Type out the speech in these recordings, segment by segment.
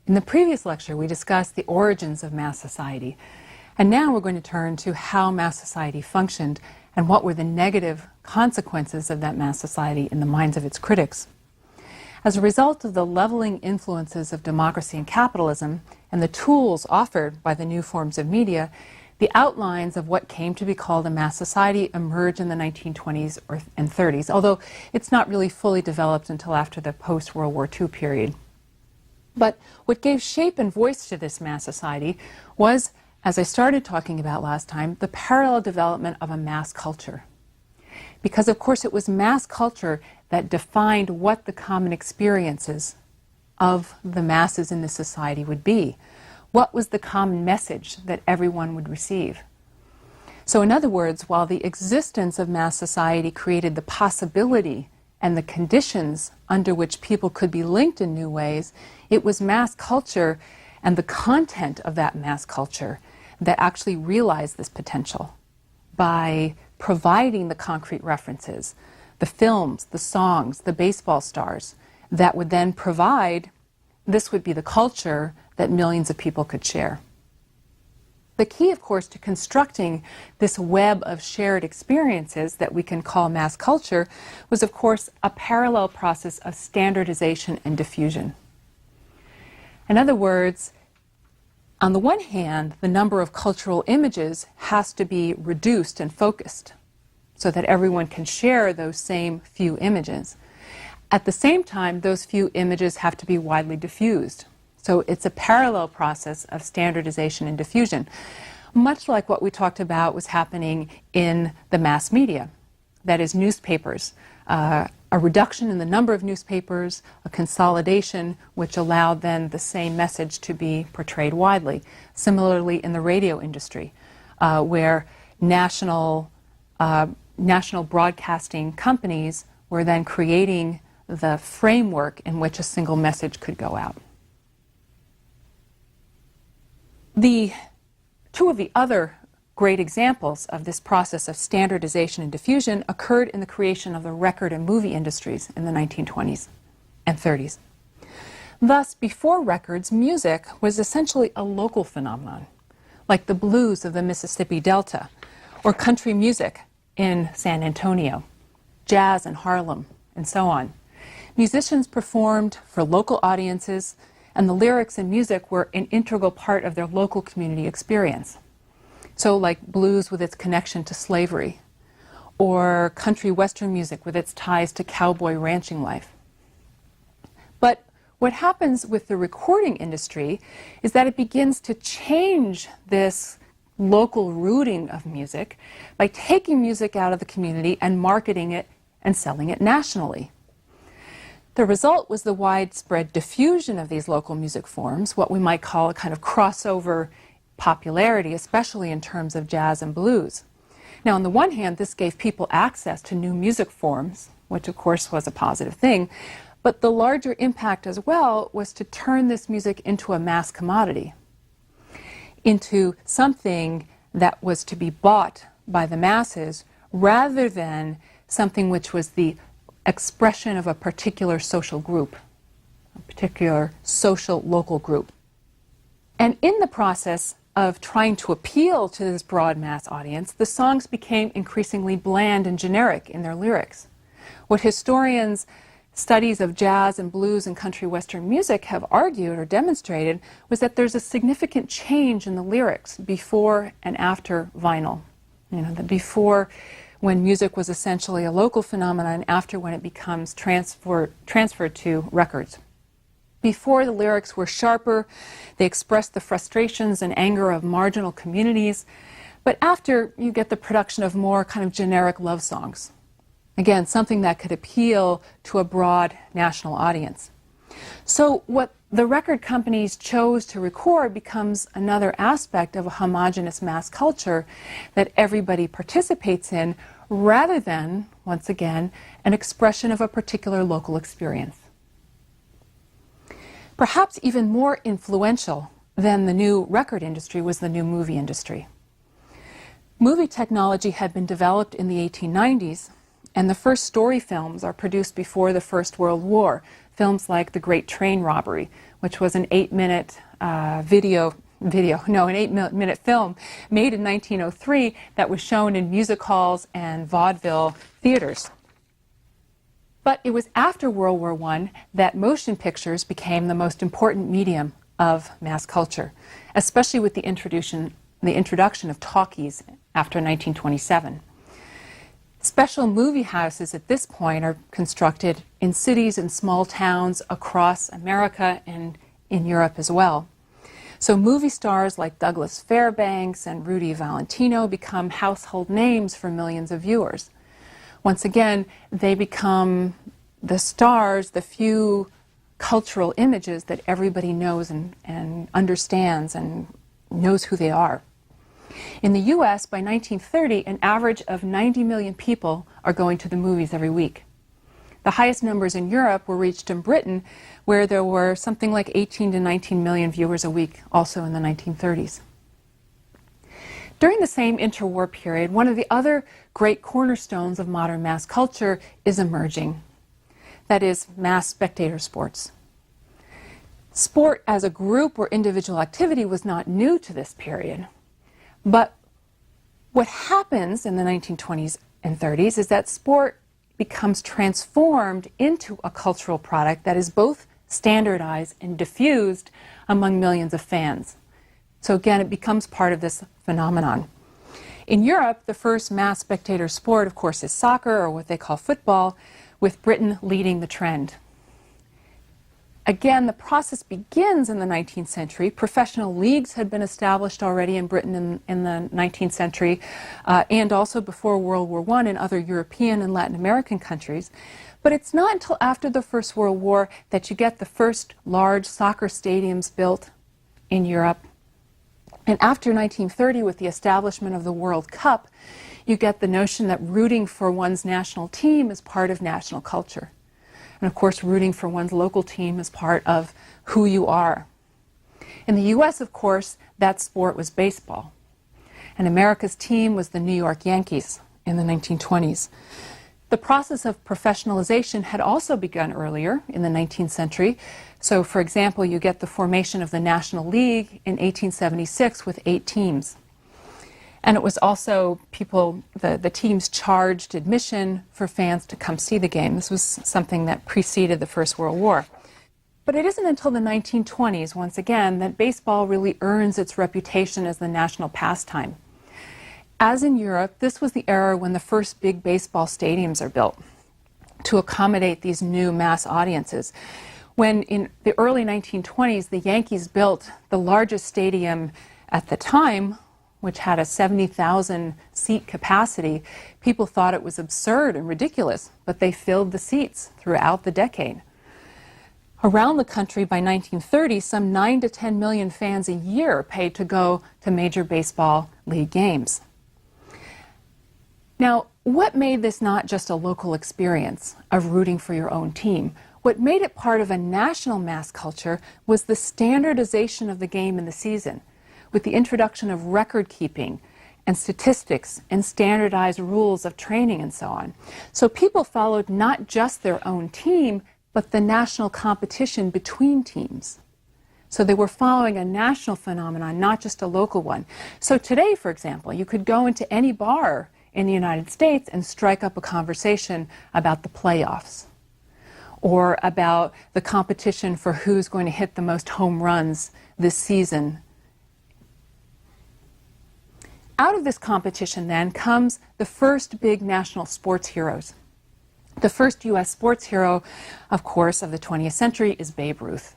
In the previous lecture, we discussed the origins of mass society, and now we're going to turn to how mass society functioned and what were the negative consequences of that mass society in the minds of its critics. As a result of the leveling influences of democracy and capitalism and the tools offered by the new forms of media, the outlines of what came to be called a mass society emerged in the 1920s and 30s, although it's not really fully developed until after the post-World War II period. But what gave shape and voice to this mass society was, as I started talking about last time, the parallel development of a mass culture. Because, of course, it was mass culture that defined what the common experiences of the masses in this society would be. What was the common message that everyone would receive? So, in other words, while the existence of mass society created the possibility and the conditions under which people could be linked in new ways, it was mass culture and the content of that mass culture that actually realized this potential by providing the concrete references, the films, the songs, the baseball stars, that would then provide, this would be the culture that millions of people could share. The key, of course, to constructing this web of shared experiences that we can call mass culture was, of course, a parallel process of standardization and diffusion. In other words, on the one hand, the number of cultural images has to be reduced and focused so that everyone can share those same few images. At the same time, those few images have to be widely diffused. So it's a parallel process of standardization and diffusion, much like what we talked about was happening in the mass media, that is, newspapers. A reduction in the number of newspapers, a consolidation which allowed then the same message to be portrayed widely. Similarly in the radio industry, where national broadcasting companies were then creating the framework in which a single message could go out. Two of the other great examples of this process of standardization and diffusion occurred in the creation of the record and movie industries in the 1920s and 30s. Thus, before records, music was essentially a local phenomenon, like the blues of the Mississippi Delta, or country music in San Antonio, jazz in Harlem, and so on. Musicians performed for local audiences, and the lyrics and music were an integral part of their local community experience. So like blues with its connection to slavery, or country western music with its ties to cowboy ranching life. But what happens with the recording industry is that it begins to change this local rooting of music by taking music out of the community and marketing it and selling it nationally. The result was the widespread diffusion of these local music forms, what we might call a kind of crossover popularity, especially in terms of jazz and blues. Now, on the one hand, this gave people access to new music forms, which of course was a positive thing, but the larger impact as well was to turn this music into a mass commodity, into something that was to be bought by the masses rather than something which was the expression of a particular social group, a particular social local group. And in the process of trying to appeal to this broad mass audience, the songs became increasingly bland and generic in their lyrics. What historians' studies of jazz and blues and country western music have argued or demonstrated was that there's a significant change in the lyrics before and after vinyl. The before, when music was essentially a local phenomenon, and after, when it becomes transferred to records. Before, the lyrics were sharper, they expressed the frustrations and anger of marginal communities, but after, you get the production of more kind of generic love songs. Again, something that could appeal to a broad national audience. So what the record companies chose to record becomes another aspect of a homogeneous mass culture that everybody participates in, rather than, once again, an expression of a particular local experience. Perhaps even more influential than the new record industry was the new movie industry. Movie technology had been developed in the 1890s, and the first story films are produced before the First World War, films like The Great Train Robbery, which was an 8-minute an 8-minute film made in 1903 that was shown in music halls and vaudeville theaters. But it was after World War I that motion pictures became the most important medium of mass culture, especially with the introduction of talkies after 1927. Special movie houses at this point are constructed in cities and small towns across America and in Europe as well. So movie stars like Douglas Fairbanks and Rudy Valentino become household names for millions of viewers. Once again, they become the stars, the few cultural images that everybody knows and understands and knows who they are. In the U.S., by 1930, an average of 90 million people are going to the movies every week. The highest numbers in Europe were reached in Britain, where there were something like 18 to 19 million viewers a week, also in the 1930s. During the same interwar period, one of the other great cornerstones of modern mass culture is emerging. That is, mass spectator sports. Sport as a group or individual activity was not new to this period. But what happens in the 1920s and 30s is that sport becomes transformed into a cultural product that is both standardized and diffused among millions of fans. So again, it becomes part of this phenomenon. In Europe, the first mass spectator sport, of course, is soccer, or what they call football, with Britain leading the trend. Again, the process begins in the 19th century. Professional leagues had been established already in Britain in the 19th century, and also before World War I in other European and Latin American countries. But it's not until after the First World War that you get the first large soccer stadiums built in Europe. And after 1930, with the establishment of the World Cup, you get the notion that rooting for one's national team is part of national culture. And of course, rooting for one's local team is part of who you are. In the U.S., of course, that sport was baseball. And America's team was the New York Yankees in the 1920s. The process of professionalization had also begun earlier in the 19th century. So, for example, you get the formation of the National League in 1876 with 8 teams. And it was also the teams charged admission for fans to come see the game. This was something that preceded the First World War. But it isn't until the 1920s, once again, that baseball really earns its reputation as the national pastime. As in Europe, this was the era when the first big baseball stadiums are built to accommodate these new mass audiences. When in the early 1920s, the Yankees built the largest stadium at the time, which had a 70,000 seat capacity, people thought it was absurd and ridiculous, but they filled the seats throughout the decade. Around the country by 1930, some 9 to 10 million fans a year paid to go to major baseball league games. Now, what made this not just a local experience of rooting for your own team? What made it part of a national mass culture was the standardization of the game in the season, with the introduction of record keeping and statistics and standardized rules of training and so on. So people followed not just their own team, but the national competition between teams. So they were following a national phenomenon, not just a local one. So today, for example, you could go into any bar in the United States and strike up a conversation about the playoffs or about the competition for who's going to hit the most home runs this season. Out of this competition, then, comes the first big national sports heroes. The first U.S. sports hero, of course, of the 20th century is Babe Ruth.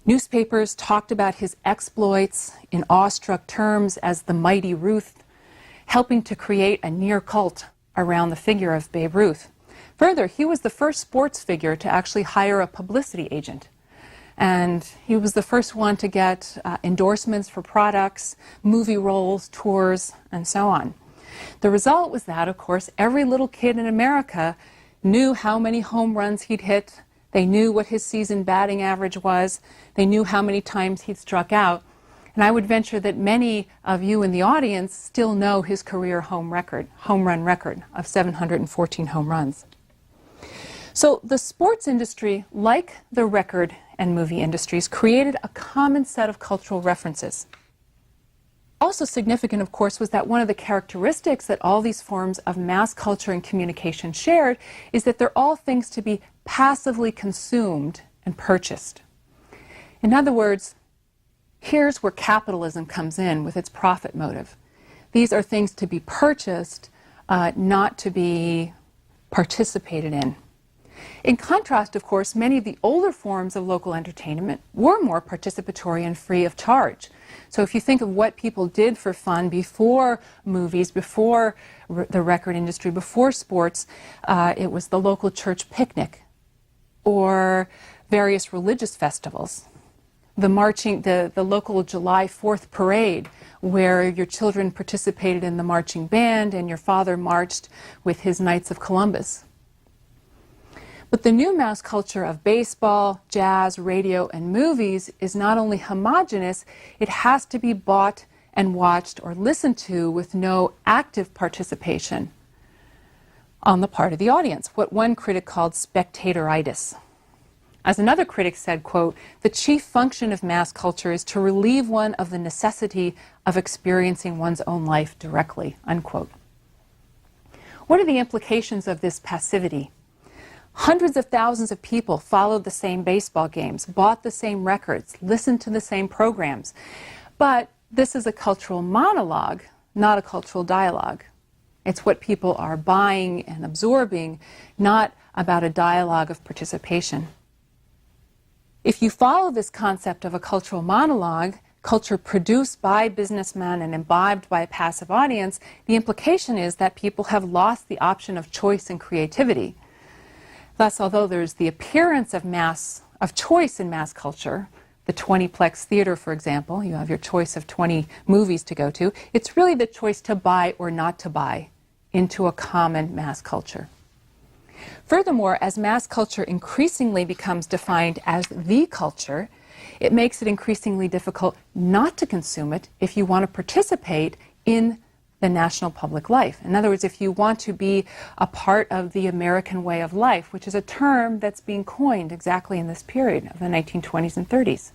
Newspapers talked about his exploits in awestruck terms as the Mighty Ruth, helping to create a near cult around the figure of Babe Ruth. Further, he was the first sports figure to actually hire a publicity agent. And he was the first one to get endorsements for products, movie roles, tours, and so on. The result was that, of course, every little kid in America knew how many home runs he'd hit. They knew what his season batting average was. They knew how many times he'd struck out. And I would venture that many of you in the audience still know his career home run record of 714 home runs. So the sports industry, like the record and movie industries created a common set of cultural references. Also significant, of course, was that one of the characteristics that all these forms of mass culture and communication shared is that they're all things to be passively consumed and purchased. In other words, here's where capitalism comes in with its profit motive. These are things to be purchased, not to be participated in. In contrast, of course, many of the older forms of local entertainment were more participatory and free of charge. So if you think of what people did for fun before movies, before the record industry, before sports, it was the local church picnic or various religious festivals. The local July 4th parade, where your children participated in the marching band and your father marched with his Knights of Columbus. But the new mass culture of baseball, jazz, radio, and movies is not only homogeneous, it has to be bought and watched or listened to with no active participation on the part of the audience, what one critic called spectatoritis. As another critic said, quote, "The chief function of mass culture is to relieve one of the necessity of experiencing one's own life directly," unquote. What are the implications of this passivity? Hundreds of thousands of people followed the same baseball games, bought the same records, listened to the same programs. But this is a cultural monologue, not a cultural dialogue. It's what people are buying and absorbing, not about a dialogue of participation. If you follow this concept of a cultural monologue, culture produced by businessmen and imbibed by a passive audience, the implication is that people have lost the option of choice and creativity. Thus, although there's the appearance of choice in mass culture, the 20-plex theater, for example, you have your choice of 20 movies to go to, it's really the choice to buy or not to buy into a common mass culture. Furthermore, as mass culture increasingly becomes defined as the culture, it makes it increasingly difficult not to consume it if you want to participate in the national public life. In other words, if you want to be a part of the American way of life, which is a term that's being coined exactly in this period of the 1920s and 30s.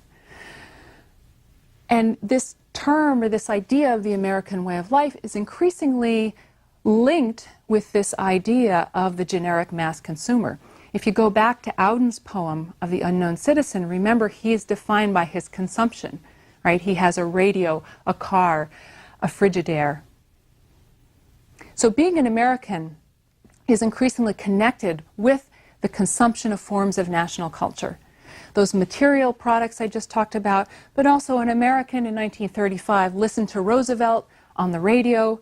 And this term or this idea of the American way of life is increasingly linked with this idea of the generic mass consumer. If you go back to Audin's poem of the Unknown Citizen, remember he is defined by his consumption, right? He has a radio, a car, a Frigidaire. So being an American is increasingly connected with the consumption of forms of national culture. Those material products I just talked about, but also an American in 1935 listened to Roosevelt on the radio.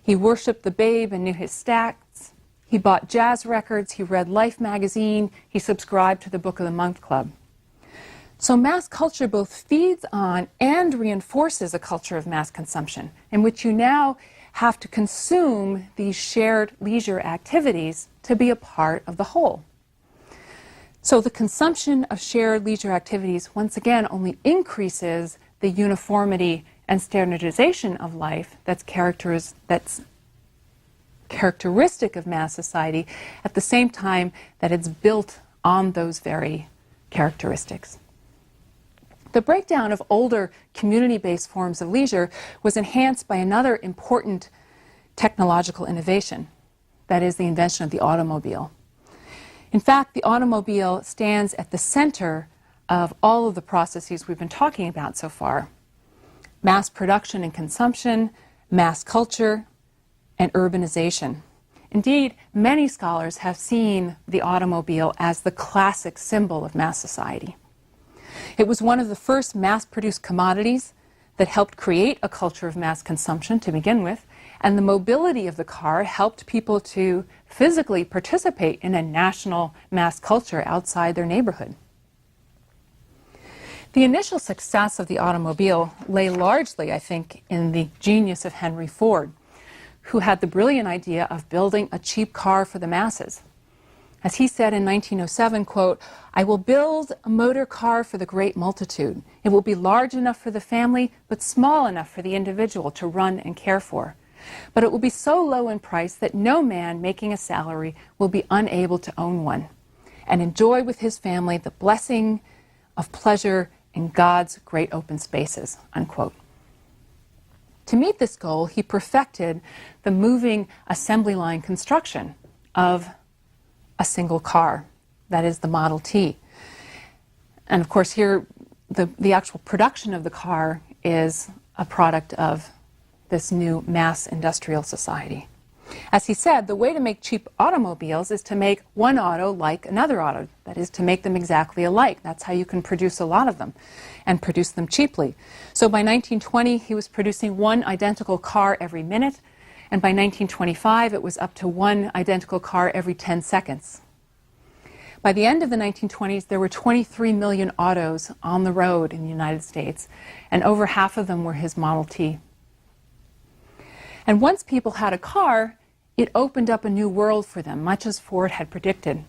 He worshipped the Babe and knew his stats. He bought jazz records. He read Life magazine. He subscribed to the Book of the Month Club. So mass culture both feeds on and reinforces a culture of mass consumption, in which you now have to consume these shared leisure activities to be a part of the whole. So the consumption of shared leisure activities, once again, only increases the uniformity and standardization of life that's characteristic of mass society, at the same time that it's built on those very characteristics. The breakdown of older community-based forms of leisure was enhanced by another important technological innovation, that is the invention of the automobile. In fact, the automobile stands at the center of all of the processes we've been talking about so far: mass production and consumption, mass culture, and urbanization. Indeed, many scholars have seen the automobile as the classic symbol of mass society. It was one of the first mass-produced commodities that helped create a culture of mass consumption to begin with, and the mobility of the car helped people to physically participate in a national mass culture outside their neighborhood. The initial success of the automobile lay largely, I think, in the genius of Henry Ford, who had the brilliant idea of building a cheap car for the masses. As he said in 1907, quote, "I will build a motor car for the great multitude. It will be large enough for the family, but small enough for the individual to run and care for. But it will be so low in price that no man making a salary will be unable to own one, and enjoy with his family the blessing of pleasure in God's great open spaces, unquote. To meet this goal, he perfected the moving assembly line construction of a single car, that is the Model T. And of course here, the actual production of the car is a product of this new mass industrial society. As he said, the way to make cheap automobiles is to make one auto like another auto. That is, to make them exactly alike. That's how you can produce a lot of them and produce them cheaply. So by 1920, he was producing one identical car every minute, and by 1925, it was up to one identical car every 10 seconds. By the end of the 1920s, there were 23 million autos on the road in the United States, and over half of them were his Model T. And once people had a car, it opened up a new world for them, much as Ford had predicted.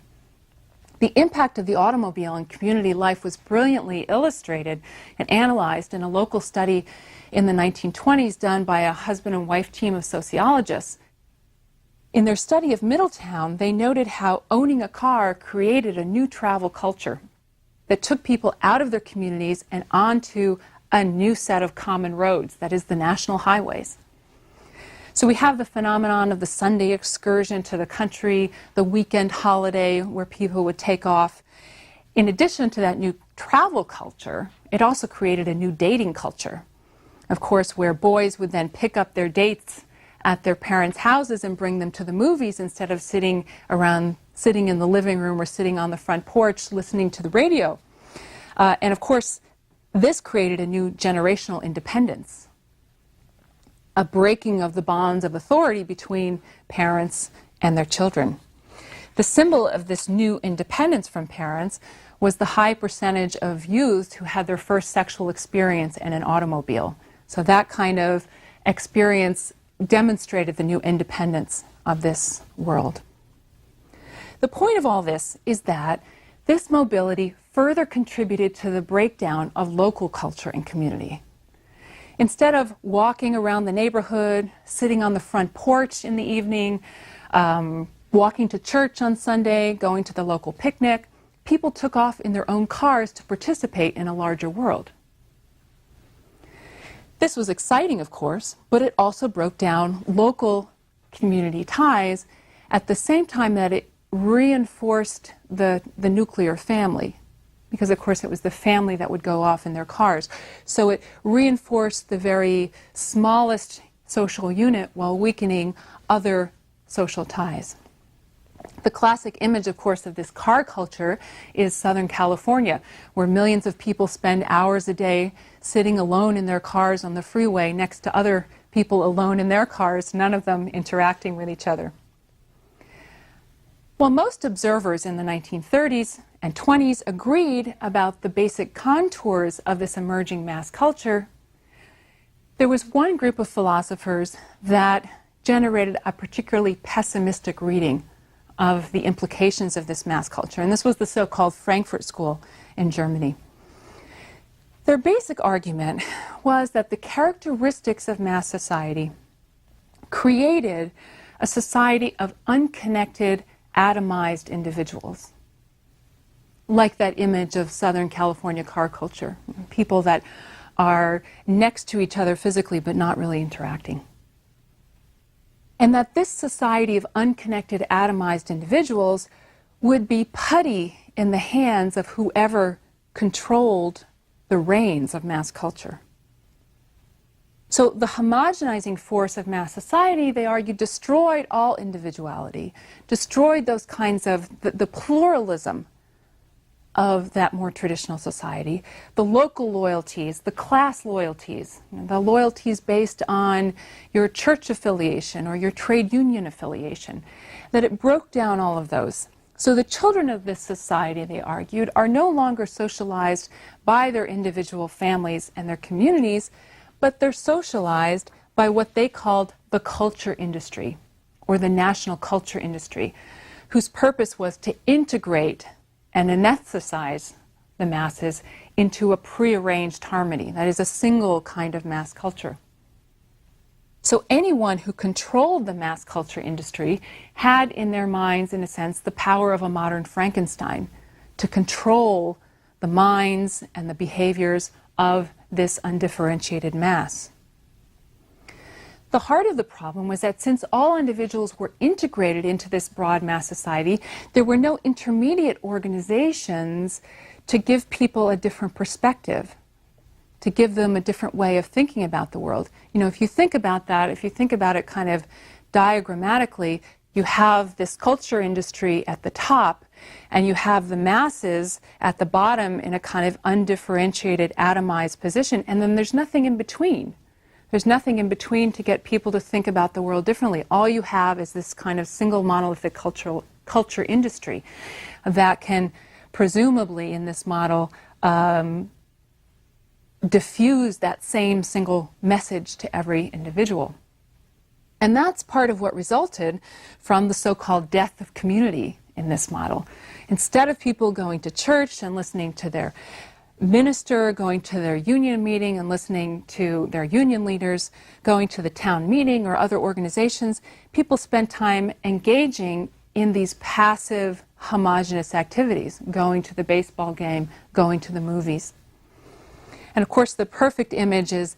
The impact of the automobile on community life was brilliantly illustrated and analyzed in a local study in the 1920s done by a husband and wife team of sociologists. In their study of Middletown, they noted how owning a car created a new travel culture that took people out of their communities and onto a new set of common roads, that is, the national highways. So we have the phenomenon of the Sunday excursion to the country, the weekend holiday where people would take off. In addition to that new travel culture, it also created a new dating culture. Of course, where boys would then pick up their dates at their parents' houses and bring them to the movies instead of sitting in the living room or sitting on the front porch listening to the radio. And of course, this created a new generational independence, a breaking of the bonds of authority between parents and their children. The symbol of this new independence from parents was the high percentage of youth who had their first sexual experience in an automobile. So that kind of experience demonstrated the new independence of this world. The point of all this is that this mobility further contributed to the breakdown of local culture and community. Instead of walking around the neighborhood, sitting on the front porch in the evening, walking to church on Sunday, going to the local picnic, people took off in their own cars to participate in a larger world. This was exciting, of course, but it also broke down local community ties at the same time that it reinforced the nuclear family. Because, of course, it was the family that would go off in their cars. So it reinforced the very smallest social unit while weakening other social ties. The classic image, of course, of this car culture is Southern California, where millions of people spend hours a day sitting alone in their cars on the freeway next to other people alone in their cars, none of them interacting with each other. While most observers in the 1930s and 20s agreed about the basic contours of this emerging mass culture, there was one group of philosophers that generated a particularly pessimistic reading of the implications of this mass culture, and this was the so-called Frankfurt School in Germany. Their basic argument was that the characteristics of mass society created a society of unconnected, atomized individuals, like that image of Southern California car culture, people that are next to each other physically but not really interacting. And that this society of unconnected, atomized individuals would be putty in the hands of whoever controlled the reins of mass culture. So the homogenizing force of mass society, they argued, destroyed all individuality, destroyed those kinds of, the pluralism of that more traditional society, the local loyalties, the class loyalties, the loyalties based on your church affiliation or your trade union affiliation, that it broke down all of those. So the children of this society, they argued, are no longer socialized by their individual families and their communities, but they're socialized by what they called the culture industry, or the national culture industry, whose purpose was to integrate and anesthetize the masses into a prearranged harmony, that is, a single kind of mass culture. So anyone who controlled the mass culture industry had in their minds, in a sense, the power of a modern Frankenstein to control the minds and the behaviors of this undifferentiated mass. The heart of the problem was that since all individuals were integrated into this broad mass society, there were no intermediate organizations to give people a different perspective, to give them a different way of thinking about the world. You know, if you think about that, if you think about it kind of diagrammatically, you have this culture industry at the top, and you have the masses at the bottom in a kind of undifferentiated, atomized position, and then there's nothing in between. There's nothing in between to get people to think about the world differently. All you have is this kind of single monolithic culture industry that can presumably, in this model, diffuse that same single message to every individual. And that's part of what resulted from the so-called death of community in this model. Instead of people going to church and listening to their minister, going to their union meeting and listening to their union leaders, going to the town meeting or other organizations, people spent time engaging in these passive, homogenous activities, going to the baseball game, going to the movies. And of course, the perfect image is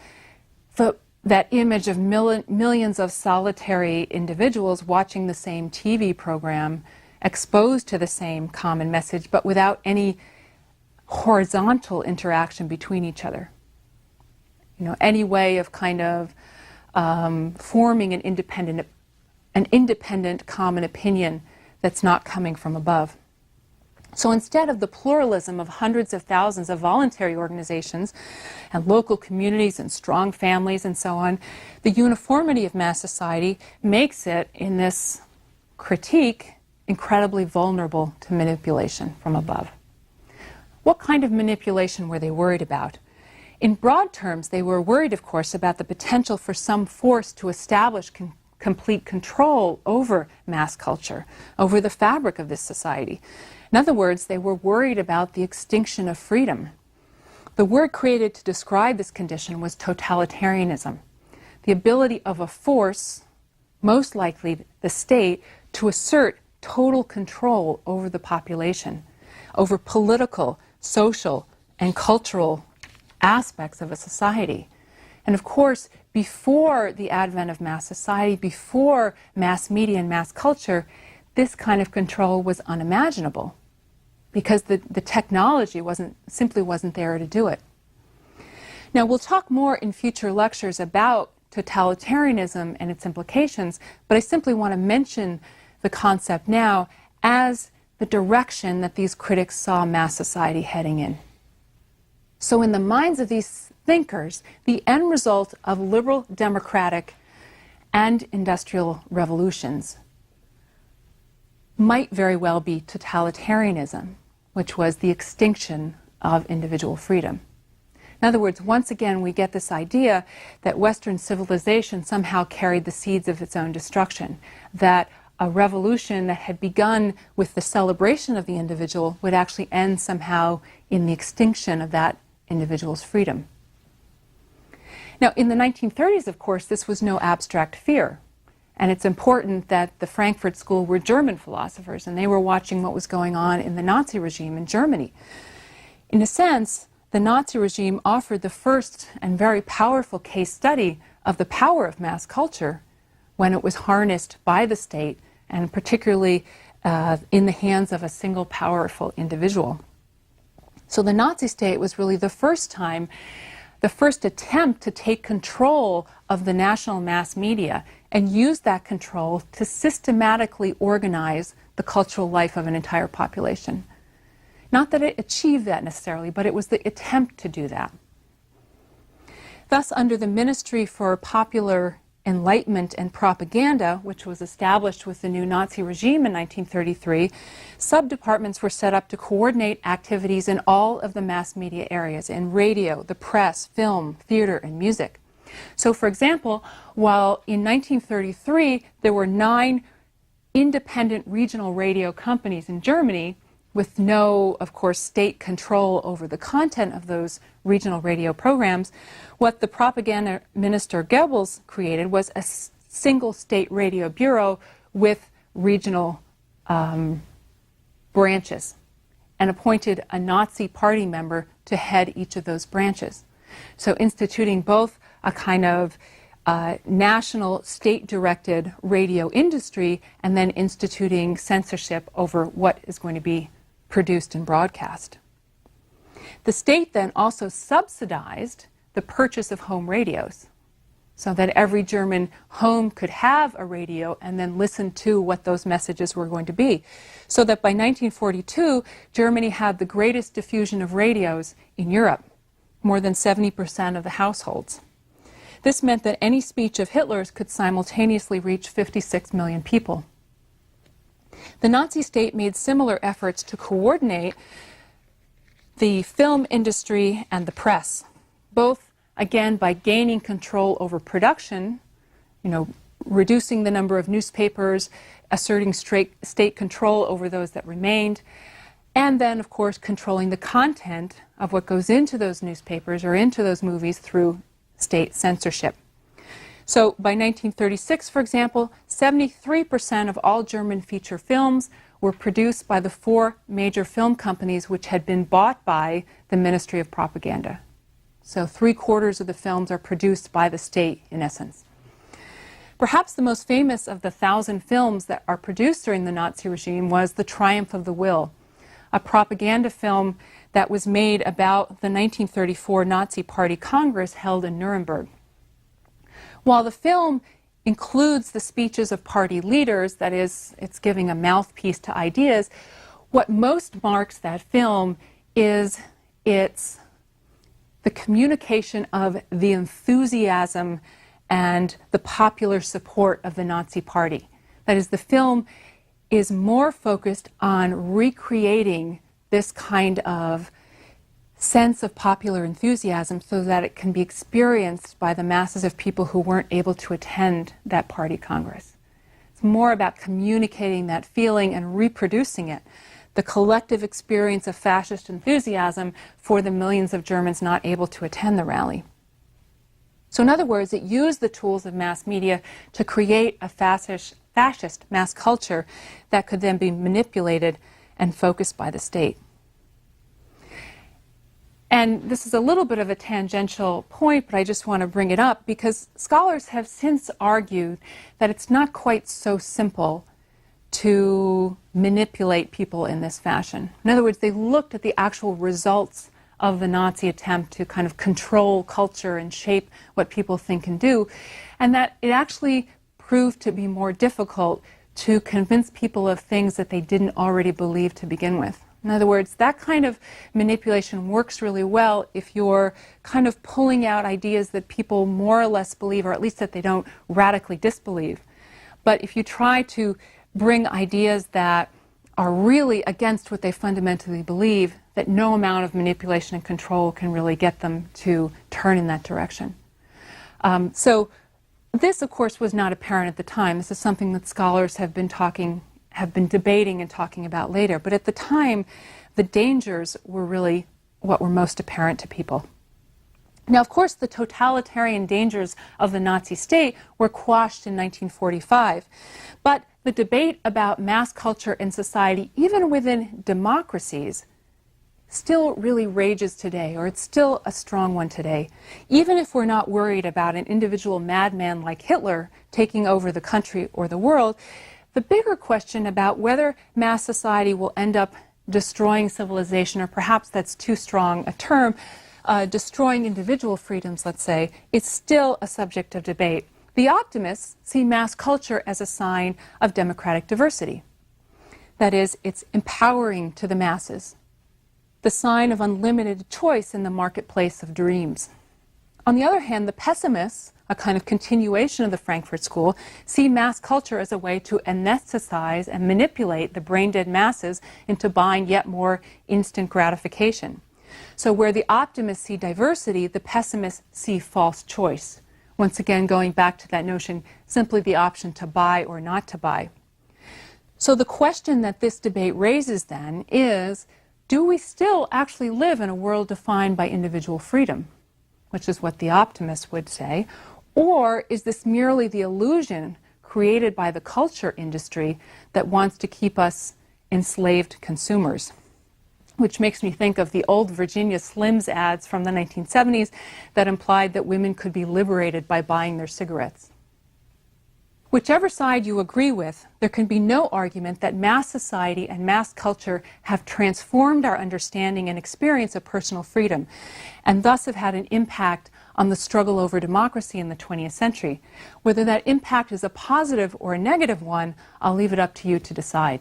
that image of millions of solitary individuals watching the same TV program, exposed to the same common message, but without any horizontal interaction between each other. You know, any way of kind of forming an independent common opinion that's not coming from above. So instead of the pluralism of hundreds of thousands of voluntary organizations and local communities and strong families and so on, the uniformity of mass society makes it, in this critique, incredibly vulnerable to manipulation from above. What kind of manipulation were they worried about? In broad terms, they were worried, of course, about the potential for some force to establish complete control over mass culture, over the fabric of this society. In other words, they were worried about the extinction of freedom. The word created to describe this condition was totalitarianism, the ability of a force, most likely the state, to assert total control over the population, over political, social, and cultural aspects of a society. And of course, before the advent of mass society, before mass media and mass culture, this kind of control was unimaginable because the technology simply wasn't there to do it. Now, we'll talk more in future lectures about totalitarianism and its implications, but I simply want to mention the concept now as the direction that these critics saw mass society heading in. So in the minds of these thinkers, the end result of liberal, democratic, and industrial revolutions might very well be totalitarianism, which was the extinction of individual freedom. In other words, once again, we get this idea that Western civilization somehow carried the seeds of its own destruction, that a revolution that had begun with the celebration of the individual would actually end somehow in the extinction of that individual's freedom. Now, in the 1930s, of course, this was no abstract fear. And it's important that the Frankfurt School were German philosophers, and they were watching what was going on in the Nazi regime in Germany. In a sense, the Nazi regime offered the first and very powerful case study of the power of mass culture when it was harnessed by the state, and particularly in the hands of a single powerful individual. So the Nazi state was really the first attempt to take control of the national mass media and use that control to systematically organize the cultural life of an entire population. Not that it achieved that necessarily, but it was the attempt to do that. Thus, under the Ministry for Popular Enlightenment and Propaganda, which was established with the new Nazi regime in 1933, sub-departments were set up to coordinate activities in all of the mass media areas, in radio, the press, film, theater, and music. So, for example, while in 1933 there were 9 independent regional radio companies in Germany, with no, of course, state control over the content of those regional radio programs, what the propaganda minister Goebbels created was a single state radio bureau with regional branches. and appointed a Nazi party member to head each of those branches. So instituting both a kind of national state-directed radio industry and then instituting censorship over what is going to be produced and broadcast. The state then also subsidized the purchase of home radios so that every German home could have a radio and then listen to what those messages were going to be. So that by 1942, Germany had the greatest diffusion of radios in Europe, more than 70% of the households. This meant that any speech of Hitler's could simultaneously reach 56 million people. The Nazi state made similar efforts to coordinate the film industry and the press, both, again, by gaining control over production, reducing the number of newspapers, asserting state control over those that remained, and then, of course, controlling the content of what goes into those newspapers or into those movies through state censorship. So by 1936, for example, 73% of all German feature films were produced by the 4 major film companies which had been bought by the Ministry of Propaganda. So 3/4 of the films are produced by the state, in essence. Perhaps the most famous of the 1,000 films that are produced during the Nazi regime was The Triumph of the Will, a propaganda film that was made about the 1934 Nazi Party Congress held in Nuremberg. While the film includes the speeches of party leaders, that is, it's giving a mouthpiece to ideas, what most marks that film is the communication of the enthusiasm and the popular support of the Nazi Party. That is, the film is more focused on recreating this kind of sense of popular enthusiasm so that it can be experienced by the masses of people who weren't able to attend that party congress. It's more about communicating that feeling and reproducing it, the collective experience of fascist enthusiasm for the millions of Germans not able to attend the rally. So in other words, it used the tools of mass media to create a fascist mass culture that could then be manipulated and focused by the state. And this is a little bit of a tangential point, but I just want to bring it up because scholars have since argued that it's not quite so simple to manipulate people in this fashion. In other words, they looked at the actual results of the Nazi attempt to kind of control culture and shape what people think and do, and that it actually proved to be more difficult to convince people of things that they didn't already believe to begin with. In other words, that kind of manipulation works really well if you're kind of pulling out ideas that people more or less believe, or at least that they don't radically disbelieve. But if you try to bring ideas that are really against what they fundamentally believe, that no amount of manipulation and control can really get them to turn in that direction. So this, of course, was not apparent at the time. This is something that scholars have been debating and talking about later. But at the time, the dangers were really what were most apparent to people. Now, of course, the totalitarian dangers of the Nazi state were quashed in 1945. But the debate about mass culture in society, even within democracies, still really rages today, or it's still a strong one today. Even if we're not worried about an individual madman like Hitler taking over the country or the world, the bigger question about whether mass society will end up destroying civilization, or perhaps that's too strong a term, destroying individual freedoms, let's say, is still a subject of debate. The optimists see mass culture as a sign of democratic diversity. That is, it's empowering to the masses, the sign of unlimited choice in the marketplace of dreams. On the other hand, the pessimists, a kind of continuation of the Frankfurt School, see mass culture as a way to anesthetize and manipulate the brain-dead masses into buying yet more instant gratification. So where the optimists see diversity, the pessimists see false choice. Once again, going back to that notion, simply the option to buy or not to buy. So the question that this debate raises then is, do we still actually live in a world defined by individual freedom, which is what the optimists would say, or is this merely the illusion created by the culture industry that wants to keep us enslaved consumers? which makes me think of the old Virginia Slims ads from the 1970s that implied that women could be liberated by buying their cigarettes. Whichever side you agree with, there can be no argument that mass society and mass culture have transformed our understanding and experience of personal freedom, and thus have had an impact on the struggle over democracy in the 20th century. Whether that impact is a positive or a negative one, I'll leave it up to you to decide.